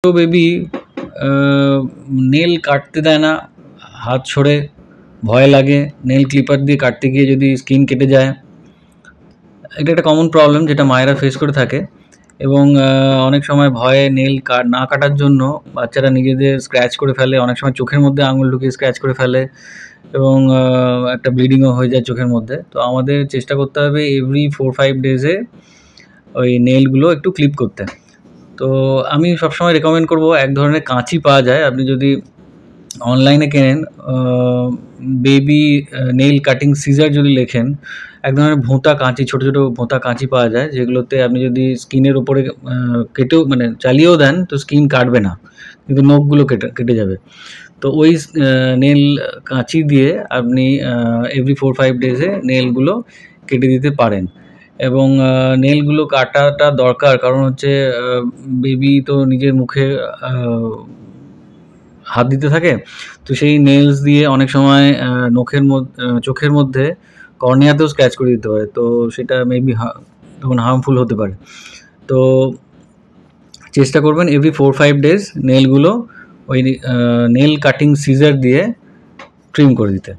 তো baby nail কাটতে দেয় না, হাত ছড়ে, ভয় লাগে, নেল ক্লিপার দিয়ে কাটতে গিয়ে যদি স্কিন কেটে যায়। এটা একটা কমন প্রবলেম যেটা মায়েরা ফেস করে থাকে। এবং অনেক সময় ভয়ে নেল না কাটার জন্য বাচ্চারা নিজেদের স্ক্র্যাচ করে ফেলে, অনেক সময় চোখের মধ্যে আঙুল ঢুকিয়ে স্ক্র্যাচ করে ফেলে এবং একটা ব্লিডিংও হয়ে যায় চোখের মধ্যে। তো আমাদের চেষ্টা করতে হবে এভরি 4-5 ডেজে ওই নেলগুলো একটু ক্লিপ করতে। তো আমি সবসময় রেকমেন্ড করব, এক ধরনের কাঁচি পাওয়া যায়, আপনি যদি অনলাইনে কেনেন বেবি নেল কাটিং সিজার যদি লেখেন, এক ধরনের ভোঁতা কাঁচি, ছোটো ছোটো ভোঁতা কাঁচি পাওয়া যায়, যেগুলোতে আপনি যদি স্কিনের ওপরে কেটেও মানে চালিয়েও দেন তো স্কিন কাটবে না, কিন্তু নখগুলো কেটে যাবে। তো ওই নেল কাঁচি দিয়ে আপনি এভরি 4-5 ডেজে নেলগুলো কেটে দিতে পারেন। এবং নেলগুলো কাটাটা দরকার, কারণ হচ্ছে বেবি তো নিজের মুখে হাত দিতে থাকে, তো সেই নেলস দিয়ে অনেক সময় চোখের মধ্যে কর্নিয়াতেও স্ক্র্যাচ করে দিতে পারে, তো সেটা মেবি তখন হার্মফুল হতে পারে। তো চেষ্টা করবেন এভরি 4-5 ডেজ নেলগুলো ওই নেল কাটিং সিজার দিয়ে ট্রিম করে দিতে।